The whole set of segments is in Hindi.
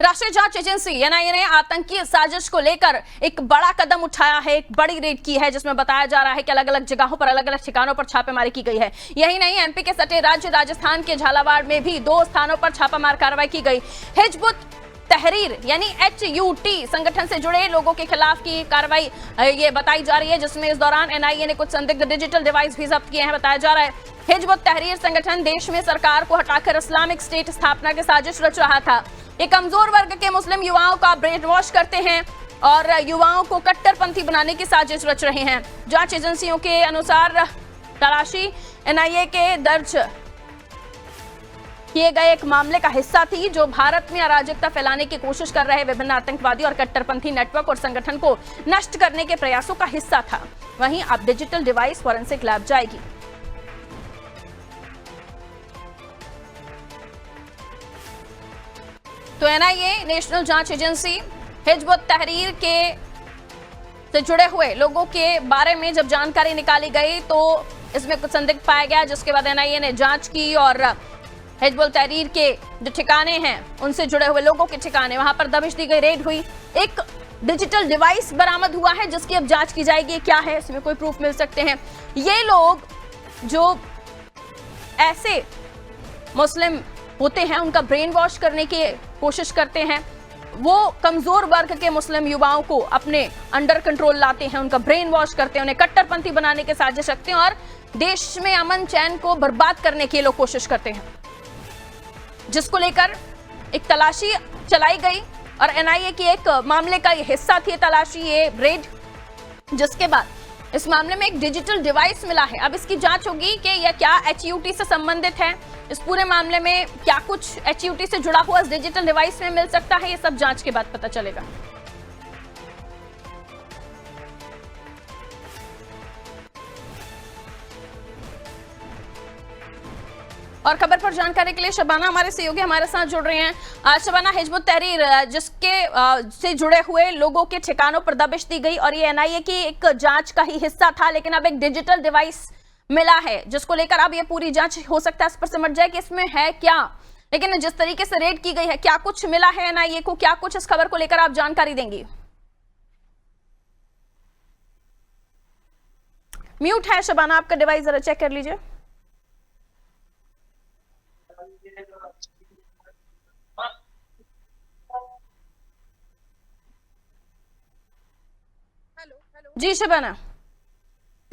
राष्ट्रीय जांच एजेंसी एनआईए ने आतंकी साजिश को लेकर एक बड़ा कदम उठाया है, एक बड़ी रेड की है, जिसमें बताया जा रहा है कि अलग अलग जगहों पर, अलग अलग ठिकानों पर छापेमारी की गई है। यही नहीं, एमपी के सटे राज्य राजस्थान के झालावाड़ में भी 2 स्थानों पर छापामार कार्रवाई की गई। हिजबुत तहरीर यानी HUT संगठन से जुड़े लोगों के खिलाफ की कार्रवाई ये बताई जा रही है, जिसमें इस दौरान एनआईए ने कुछ संदिग्ध डिजिटल डिवाइस भी जब्त किए हैं। बताया जा रहा है हिजबुत तहरीर संगठन देश में सरकार को हटाकर इस्लामिक स्टेट स्थापना की साजिश रच रहा था। ये कमजोर वर्ग के मुस्लिम युवाओं का ब्रेन वॉश करते हैं और युवाओं को कट्टरपंथी बनाने की साजिश रच रहे हैं। जांच एजेंसियों के अनुसार तलाशी एनआईए के दर्ज किए गए एक मामले का हिस्सा थी, जो भारत में अराजकता फैलाने की कोशिश कर रहे विभिन्न आतंकवादी और कट्टरपंथी नेटवर्क और संगठन को नष्ट करने के प्रयासों का हिस्सा था। वहीं अब डिजिटल डिवाइस फॉरेंसिक लैब जाएगी। तो एनआईए नेशनल जांच एजेंसी हिजबुत तहरीर के से जुड़े हुए लोगों के बारे में जब जानकारी निकाली गई तो इसमें कुछ संदिग्ध पाया गया, जिसके बाद एनआईए ने जांच की और हिजबुत तहरीर के जो ठिकाने हैं उनसे जुड़े हुए लोगों के ठिकाने, वहां पर दबिश दी गई, रेड हुई। एक डिजिटल डिवाइस बरामद हुआ है जिसकी अब जांच की जाएगी, क्या है इसमें कोई प्रूफ मिल सकते हैं। ये लोग जो ऐसे मुस्लिम होते हैं उनका ब्रेन वॉश करने की कोशिश करते हैं, वो कमजोर वर्ग के मुस्लिम युवाओं को अपने अंडर कंट्रोल लाते हैं, उनका ब्रेन वॉश करते हैं, उन्हें कट्टरपंथी बनाने की साजिश रखते हैं और देश में अमन चैन को बर्बाद करने की लोग कोशिश करते हैं, जिसको लेकर एक तलाशी चलाई गई और एनआईए की एक मामले का ये हिस्सा थी तलाशी, ये रेड, जिसके बाद इस मामले में एक डिजिटल डिवाइस मिला है। अब इसकी जांच होगी कि यह क्या HUT से संबंधित है, इस पूरे मामले में क्या कुछ HUT से जुड़ा हुआ इस डिजिटल डिवाइस में मिल सकता है, ये सब जांच के बाद पता चलेगा। और खबर पर जानकारी के लिए शबाना हमारे सहयोगी हमारे साथ जुड़ रहे हैं। शबाना, हिजबुत तहरीर जिसके से जुड़े हुए लोगों के ठिकानों पर दबिश दी गई और ये एनआईए की एक जांच का ही हिस्सा था, लेकिन अब एक डिजिटल डिवाइस मिला है जिसको लेकर अब ये पूरी जांच हो सकता है इस पर समझ जाए कि इसमें है क्या। लेकिन जिस तरीके से रेड की गई है, क्या कुछ मिला है एनआईए को, क्या कुछ इस खबर को लेकर आप जानकारी देंगी? म्यूट है शबाना, आपका डिवाइस जरा चेक कर लीजिए। जी शबाना।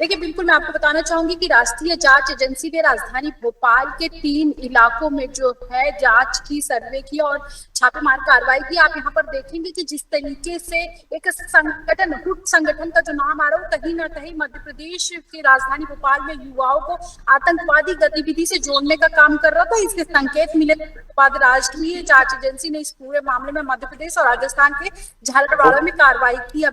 देखिए, बिल्कुल मैं आपको बताना चाहूंगी कि राष्ट्रीय जांच एजेंसी ने राजधानी भोपाल के 3 इलाकों में जो है जांच की, सर्वे की और छापेमार कार्रवाई की। आप यहाँ पर देखेंगे कि जिस तरीके से एक संगठन, गुट संगठन का जो नाम आ रहा है, कहीं ना कहीं मध्य प्रदेश के राजधानी भोपाल में युवाओं को आतंकवादी गतिविधि से जोड़ने का काम कर रहा था। इसके संकेत मिले बाद राष्ट्रीय जांच एजेंसी ने इस पूरे मामले में मध्य प्रदेश और राजस्थान के झालावाड़ में कार्रवाई की।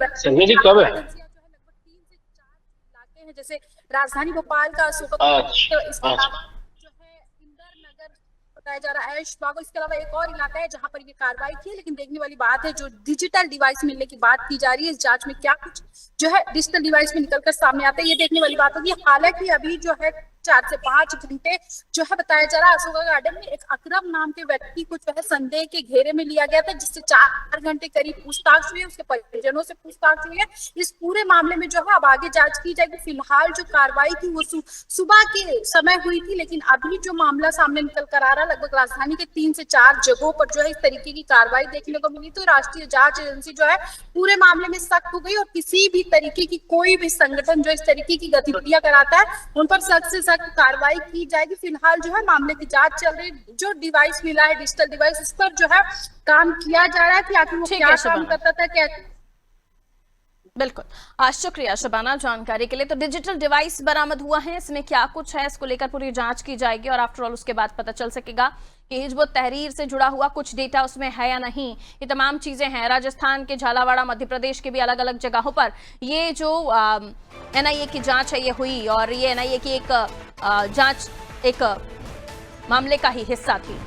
जैसे राजधानी भोपाल का इसके अलावा जो है इंदर नगर बताया जा रहा है, ऐशबाग, इसके अलावा एक और इलाका है जहां पर ये कार्रवाई की है। लेकिन देखने वाली बात है, जो डिजिटल डिवाइस मिलने की बात की जा रही है, इस जांच में क्या कुछ जो है डिजिटल डिवाइस में निकलकर सामने आता है, ये देखने वाली बात होगी। हालांकि अभी जो है 4 से 5 घंटे जो है बताया जा रहा है अशोका गार्डन में एक अकरम नाम के व्यक्ति को जो है संदेह के घेरे में लिया गया था, जिससे 4 घंटे करीब पूछताछ हुई है, उसके परिजनों से पूछताछ हुई है। इस पूरे मामले में जो है अब आगे जांच की जाएगी। फिलहाल जो कार्रवाई थी वो सुबह के समय हुई थी, लेकिन अभी जो मामला सामने निकल कर आ रहा है, लगभग राजधानी के 3 से 4 जगहों पर जो है इस तरीके की कार्रवाई देखने को मिली। तो राष्ट्रीय जांच एजेंसी जो है पूरे मामले में सख्त हो गई और किसी भी तरीके की कोई भी संगठन जो इस तरीके की गतिविधियां कराता है उन पर सख्त से कार्रवाई की जाएगी। फिलहाल जो है मामले की जांच चल रही है। जो डिवाइस मिला है, डिजिटल डिवाइस, इस पर जो है काम किया जा रहा है कि आखिर वो क्या काम करता था, क्या। बिल्कुल, शुक्रिया शबाना जानकारी के लिए। तो डिजिटल डिवाइस बरामद हुआ है, इसमें क्या कुछ है इसको लेकर पूरी जांच की जाएगी और आफ्टर ऑल उसके बाद पता चल सकेगा कि हिजबुत तहरीर से जुड़ा हुआ कुछ डेटा उसमें है या नहीं। ये तमाम चीजें हैं। राजस्थान के झालावाड़, मध्य प्रदेश के भी अलग अलग जगहों पर ये जो एनआईए की जांच है ये हुई और ये एनआईए की एक जांच एक मामले का ही हिस्सा थी।